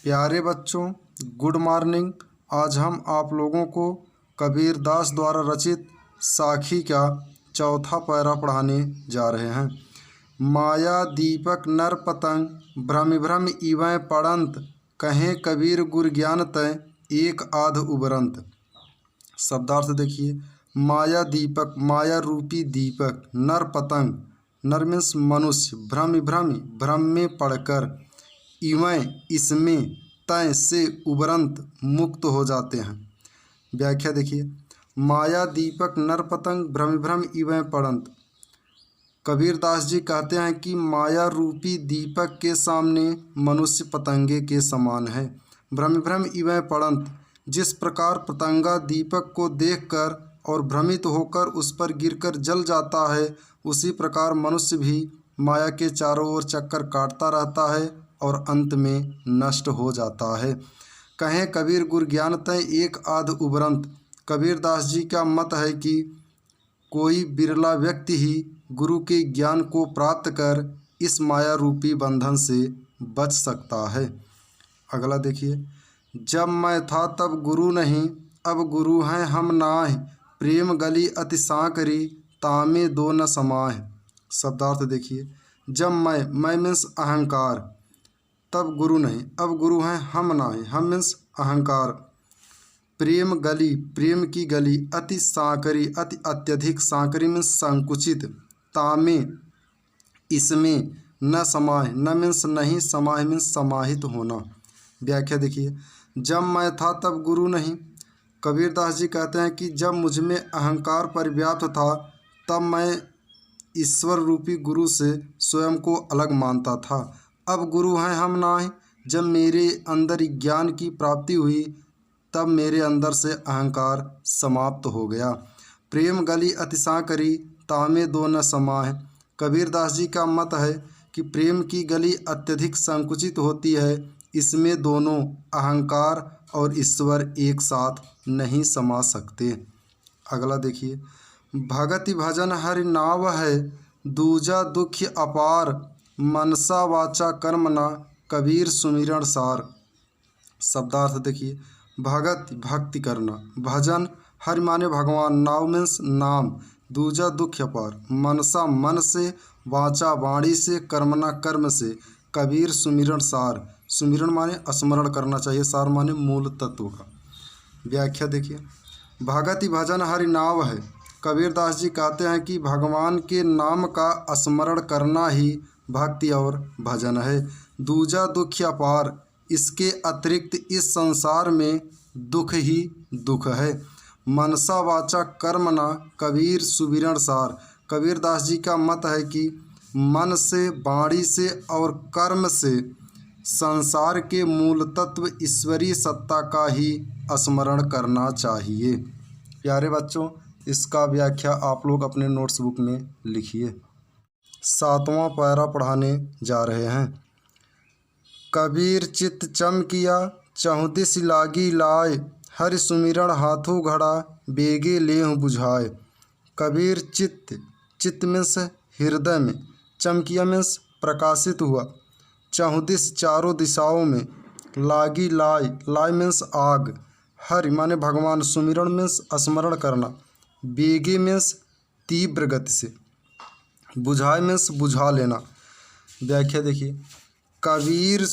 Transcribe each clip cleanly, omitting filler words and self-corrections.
प्यारे बच्चों, good morning. आज हम आप लोगों को कबीर दास द्वारा रचित साखी का चौथा पैरा पढ़ाने जा रहे हैं। माया दीपक नर पतंग भ्रम भ्रम इवै पड़ंत, कहें कबीर गुर ज्ञान तय एक आध उबरंत। शब्दार्थ देखिए। माया दीपक, माया रूपी दीपक, नर पतंग, नर मीन्स मनुष्य, भ्रम भ्रम भ्रम में पड़कर, इवैं इसमें, तय से उबरंत मुक्त हो जाते हैं। व्याख्या देखिए। माया दीपक नर पतंग भ्रम भ्रम इवैं पड़ंत। कबीर दास जी कहते हैं कि माया रूपी दीपक के सामने मनुष्य पतंगे के समान है। भ्रम भ्रम इवैं पड़ंत, जिस प्रकार पतंगा दीपक को देखकर और भ्रमित होकर उस पर गिरकर जल जाता है, उसी प्रकार मनुष्य भी माया के चारों ओर चक्कर काटता रहता है और अंत में नष्ट हो जाता है। कहें कबीर गुर ज्ञान तय एक आध उबरंत। कबीर दास जी का मत है कि कोई बिरला व्यक्ति ही गुरु के ज्ञान को प्राप्त कर इस माया रूपी बंधन से बच सकता है। अगला देखिए। जब मैं था तब गुरु नहीं, अब गुरु हैं हम नाह, प्रेम गली अति सांकरी, तामे दो न समाह। शब्दार्थ देखिए। जब मैं मीन्स अहंकार, तब गुरु नहीं, अब गुरु हैं हम नाह, हम मीन्स अहंकार। प्रेम गली, प्रेम की गली, अति सांकरी, अति अत्यधिक, सांकरी मीन्स संकुचित, तामे इसमें, न समाह, न मीन्स नहीं, समाह मीन्स समाहित होना। व्याख्या देखिए। जब मैं था तब गुरु नहीं। कबीर दास जी कहते हैं कि जब मुझ में अहंकार परिव्याप्त था तब मैं ईश्वर रूपी गुरु से स्वयं को अलग मानता था। अब गुरु हैं हम नाह, जब मेरे अंदर ज्ञान की प्राप्ति हुई तब मेरे अंदर से अहंकार समाप्त हो गया। प्रेम गली अति सांकरी, तामे दो न समाह। कबीर दास जी का मत है कि प्रेम की गली अत्यधिक संकुचित होती है, इसमें दोनों अहंकार और ईश्वर एक साथ नहीं समा सकते। अगला देखिए। भगति भजन हरि नाव है, दूजा दुख अपार, मनसा वाचा कर्म ना, कबीर सुमिरन सार। शब्दार्थ देखिए। भगत भक्ति करना, भजन हरि माने भगवान, नाव मीन्स नाम, दूजा दुख अपार, मनसा मन से, वाचा वाणी से, कर्मना कर्म से, कबीर सुमिरन सार। सुमिरन माने स्मरण करना चाहिए, सार माने मूल तत्व का। व्याख्या देखिए। भगति भजन हरि नाव है। कबीर दास जी कहते हैं कि भगवान के नाम का स्मरण करना ही भक्ति और भजन है। दूजा दुख अपार, इसके अतिरिक्त इस संसार में दुख ही दुख है। मनसा वाचा कर्म ना, कबीर सुमिरन सार। कबीर दास जी का मत है कि मन से, वाणी से और कर्म से संसार के मूल तत्व ईश्वरीय सत्ता का ही स्मरण करना चाहिए। प्यारे बच्चों, इसका व्याख्या आप लोग अपने नोट्स बुक में लिखिए। सातवां पैरा पढ़ाने जा रहे हैं। कबीर चित्त चमकिया, चहुदिस लागी लाए, हरि सुमिरन हाथों घड़ा, बेगे लेहु बुझाए। कबीर चित्त, चित्त मीन्स हृदय में, चमकिया मीन्स प्रकाशित हुआ, चहुदिस चारों दिशाओं में, लागी लाए, लाए मीन्स आग, हरि माने भगवान, सुमिरन मीन्स स्मरण करना, बेगे मीन्स तीव्र गति से, बुझाए मीन्स बुझा लेना। व्याख्या देखिए। कबीर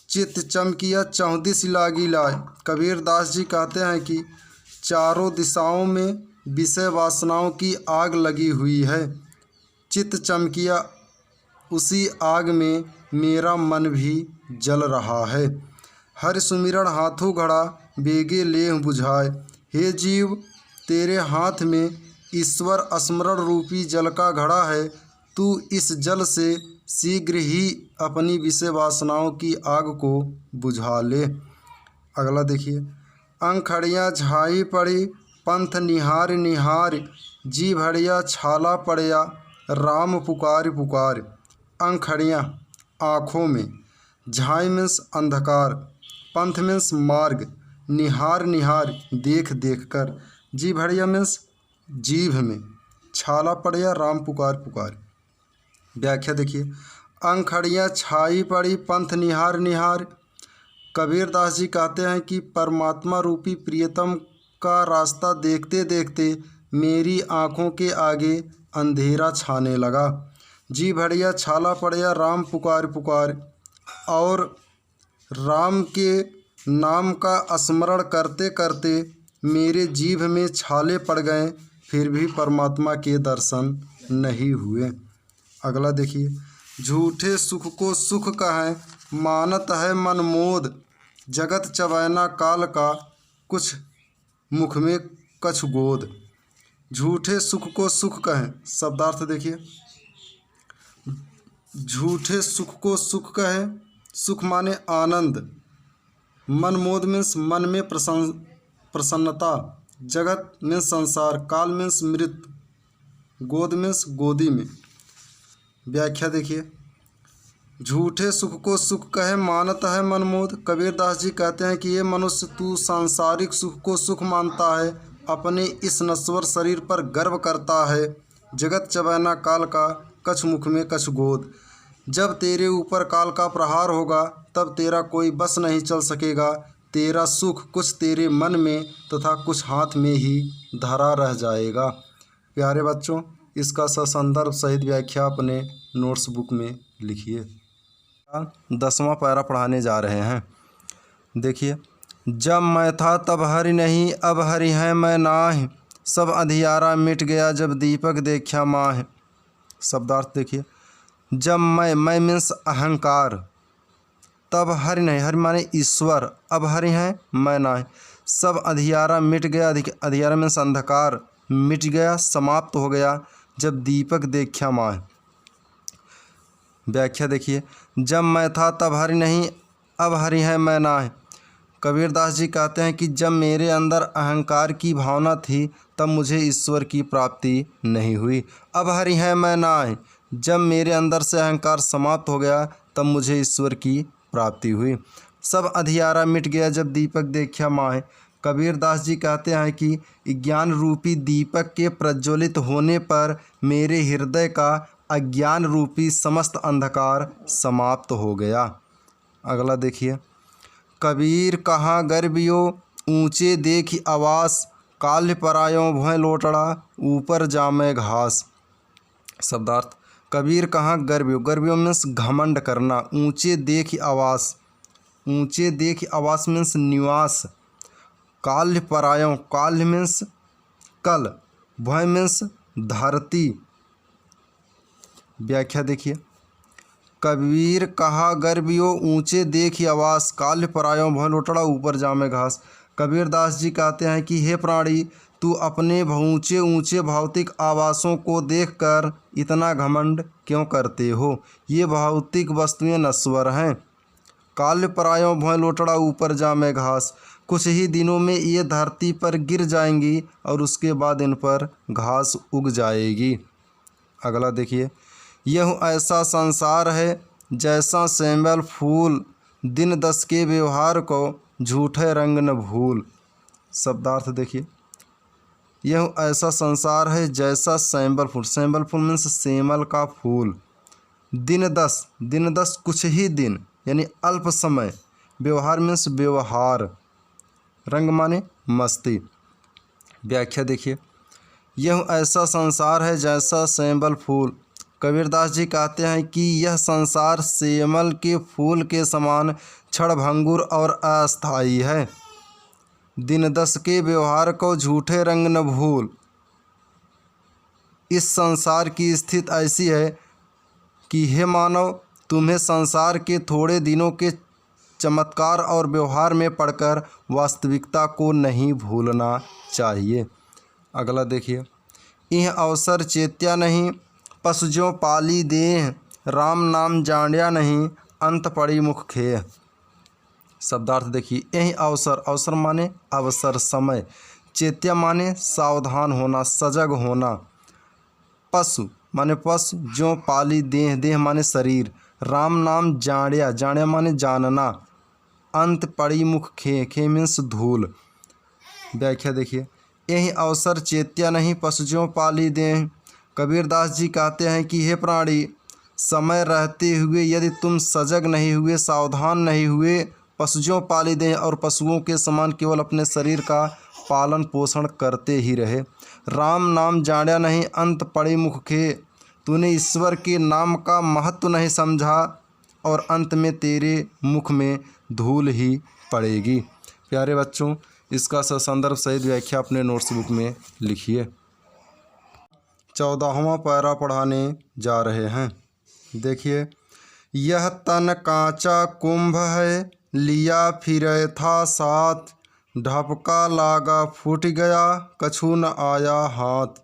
चित्त चमकिया, चहुदिस लागी लाए। कबीर दास जी कहते हैं कि चारों दिशाओं में विषय वासनाओं की आग लगी हुई है। चित्त चमकिया, उसी आग में मेरा मन भी जल रहा है। हरि सुमिरन हाथों घड़ा, बेगे लेह बुझाए। हे जीव, तेरे हाथ में ईश्वर स्मरण रूपी जल का घड़ा है, तू इस जल से शीघ्र ही अपनी विषय वासनाओं की आग को बुझा ले। अगला देखिए। अंखड़ियाँ झाई पड़ी, पंथ निहार निहार, जी भड़िया छाला पड़या, राम पुकार पुकार। अंखड़ियाँ आँखों में, झाई मीन्स अंधकार, पंथ मीन्स मार्ग, निहार निहार देख देख कर, जी भड़िया मीन्स जीभ में, छाला पड़या राम पुकार पुकार। व्याख्या देखिए। अंखड़ियाँ छाई पड़ी, पंथ निहार निहार, कबीरदास जी कहते हैं कि परमात्मा रूपी प्रियतम का रास्ता देखते देखते मेरी आँखों के आगे अंधेरा छाने लगा। जी भड़िया छाला पड़िया राम पुकार पुकार, और राम के नाम का स्मरण करते करते मेरे जीभ में छाले पड़ गए, फिर भी परमात्मा के दर्शन नहीं हुए। अगला देखिए, झूठे सुख को सुख कहें मानत है मन मोद, जगत चवैना काल का कुछ मुख में कछु गोद। झूठे सुख को सुख कहें, शब्दार्थ देखिए, झूठे सुख को सुख कहें, सुख माने आनंद, मन मोद मीन्स मन में प्रसन्नता, जगत मीन्स संसार, काल मीन्स मृत, गोद मीन्स गोदी में। व्याख्या देखिए, झूठे सुख को सुख कहे मानत है मन मोद। कबीरदास जी कहते हैं कि ये मनुष्य तू सांसारिक सुख को सुख मानता है, अपने इस नश्वर शरीर पर गर्व करता है। जगत चबैना काल का कछ मुख में कछ गोद। जब तेरे ऊपर काल का प्रहार होगा तब तेरा कोई बस नहीं चल सकेगा। तेरा सुख कुछ तेरे मन में तथा कुछ हाथ में ही धरा रह जाएगा। प्यारे बच्चों, इसका ससंदर्भ सहित व्याख्या अपने नोट्स बुक में लिखिए। 10वां पैरा पढ़ाने जा रहे हैं। देखिए, जब मैं था तब हरि नहीं, अब हरि है मैं नाहि, सब अंधियारा मिट गया जब दीपक देखा माह। शब्दार्थ देखिए, जब मैं मीन्स अहंकार, तब हरि नहीं, हरि माने ईश्वर, अब हरि है मैं नाहि, सब अंधियारा मिट गया, अंधियारा मीन्स अंधकार, मिट गया समाप्त हो गया जब दीपक देखा माह। व्याख्या देखिए, जब मैं था तब हरि नहीं, अब हरि है मैं नाहि। कबीरदास जी कहते हैं कि जब मेरे अंदर अहंकार की भावना थी तब मुझे ईश्वर की प्राप्ति नहीं हुई। अब हरि है मैं नाहि, जब मेरे अंदर से अहंकार समाप्त हो गया तब मुझे ईश्वर की प्राप्ति हुई। सब अंधियारा मिट गया जब दीपक देखा माह। कबीरदास जी कहते हैं कि ज्ञान रूपी दीपक के प्रज्वलित होने पर मेरे हृदय का अज्ञान रूपी समस्त अंधकार समाप्त हो गया। अगला देखिए, कबीर कहाँ गर्बियो ऊंचे देखी आवास, काल्य परायों भुएं लोटड़ा ऊपर जामे घास। शब्दार्थ, कबीर कहाँ गर्बियो, गर्बियो मीन्स घमंड करना, ऊंचे देखी आवास, ऊंचे देखी आवास मीन्स निवास, काल्य परायों, काल्य मीन्स कल, भुएं मीन्स धरती। व्याख्या देखिए, कबीर कहा गर्बियो ऊंचे देखी आवास, काल्य परायों भुएं लोटड़ा ऊपर जामे घास। कबीरदास जी कहते हैं कि हे प्राणी, तू अपने ऊंचे ऊंचे भौतिक आवासों को देखकर इतना घमंड क्यों करते हो? ये भौतिक वस्तुएं नश्वर हैं। काल्य परायों भुएं लोटड़ा ऊपर जामे घास, कुछ ही दिनों में ये धरती पर गिर जाएंगी और उसके बाद इन पर घास उग जाएगी। अगला देखिए, यह ऐसा संसार है जैसा सैंबल फूल, दिन दस के व्यवहार को झूठे रंग न भूल। शब्दार्थ देखिए, यह ऐसा संसार है जैसा सैंबल फूल, सैंबल फूल मीन्स सेमल का फूल, दिन दस, दिन दस कुछ ही दिन यानी अल्प समय, व्यवहार मीन्स व्यवहार, रंग माने मस्ती। व्याख्या देखिए, यह ऐसा संसार है जैसा सैंबल फूल। कबीरदास जी कहते हैं कि यह संसार सेमल के फूल के समान क्षणभंगुर और अस्थायी है। दिन दस के व्यवहार को झूठे रंग न भूल। इस संसार की स्थिति ऐसी है कि हे मानव, तुम्हें संसार के थोड़े दिनों के चमत्कार और व्यवहार में पड़कर वास्तविकता को नहीं भूलना चाहिए। अगला देखिए, यह अवसर चेत्या नहीं, पशु ज्यों पाली देह, राम नाम जाण्या नहीं, अंत पड़ी मुख खेह। शब्दार्थ देखिए, यही अवसर, अवसर माने अवसर, समय, चेत्या माने सावधान होना, सजग होना, पशु माने पशु, ज्यों पाली देह, देह माने शरीर, राम नाम जाण्या, जाण्या माने जानना, अंत पड़ी मुख खे, खे मीन्स धूल। व्याख्या देखिए, यही अवसर चेत्या नहीं, पशु ज्यों पाली देह। कबीरदास जी कहते हैं कि हे प्राणी, समय रहते हुए यदि तुम सजग नहीं हुए, सावधान नहीं हुए, पशुओं पाली दें और पशुओं के समान केवल अपने शरीर का पालन पोषण करते ही रहे। राम नाम जाना नहीं अंत पड़े मुख खे, तूने ईश्वर के नाम का महत्व नहीं समझा और अंत में तेरे मुख में धूल ही पड़ेगी। प्यारे बच्चों, इसका संदर्भ सहित व्याख्या अपने नोट्स बुक में लिखिए। 14वां पैरा पढ़ाने जा रहे हैं। देखिए, यह तन कांचा कुंभ है, लिया फिरे था साथ, ढपका लागा फूट गया, कछु न आया हाथ।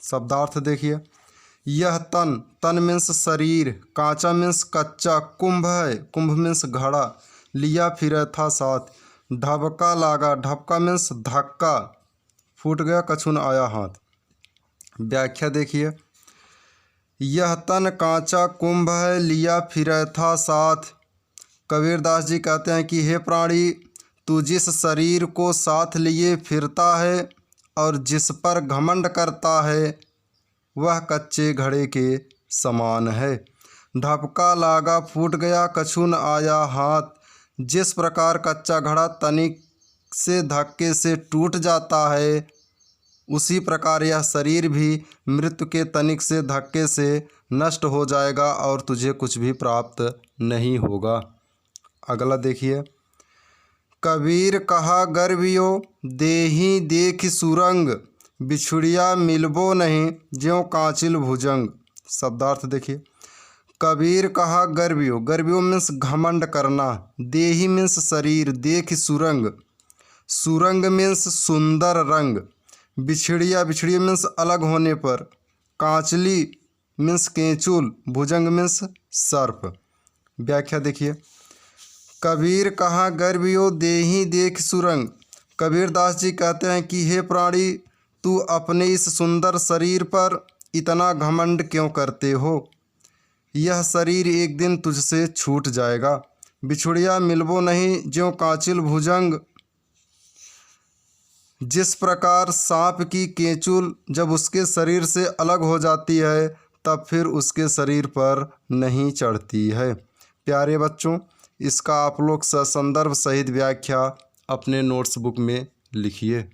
शब्दार्थ देखिए, यह तन, तन मीन्स शरीर, कांचा मीन्स कच्चा, कुंभ है, कुंभ मीन्स घड़ा, लिया फिरे था साथ, ढपका लागा, ढपका मीन्स धक्का, फूट गया, कछु न आया हाथ। व्याख्या देखिए, यह तन कांचा कुंभ है, लिया फिरे था साथ। कबीरदास जी कहते हैं कि हे प्राणी, तू जिस शरीर को साथ लिए फिरता है और जिस पर घमंड करता है वह कच्चे घड़े के समान है। ढपका लागा फूट गया, कछु न आया हाथ। जिस प्रकार कच्चा घड़ा तनिक से धक्के से टूट जाता है, उसी प्रकार यह शरीर भी मृत्यु के तनिक से धक्के से नष्ट हो जाएगा और तुझे कुछ भी प्राप्त नहीं होगा। अगला देखिए, कबीर कहा गर्वियो, देही देख सुरंग, बिछुड़िया मिलबो नहीं, ज्यों कांचिल भुजंग। शब्दार्थ देखिए, कबीर कहा गर्वियो, गर्वियो मीन्स घमंड करना, देही मीन्स शरीर, देख सुरंग, सुरंग मीन्स सुंदर रंग, बिछड़िया, बिछड़िया मीन्स अलग होने पर, कांचली मीन्स केंचुल, भुजंग मीन्स सर्प। व्याख्या देखिए, कबीर कहा गर्वियो, देही देख सुरंग। कबीरदास जी कहते हैं कि हे प्राणी, तू अपने इस सुंदर शरीर पर इतना घमंड क्यों करते हो? यह शरीर एक दिन तुझसे छूट जाएगा। बिछुड़िया मिलबो नहीं, ज्यों कांचिल भुजंग। जिस प्रकार सांप की केंचुल जब उसके शरीर से अलग हो जाती है तब फिर उसके शरीर पर नहीं चढ़ती है। प्यारे बच्चों, इसका आप लोग संदर्भ सहित व्याख्या अपने नोट्स बुक में लिखिए।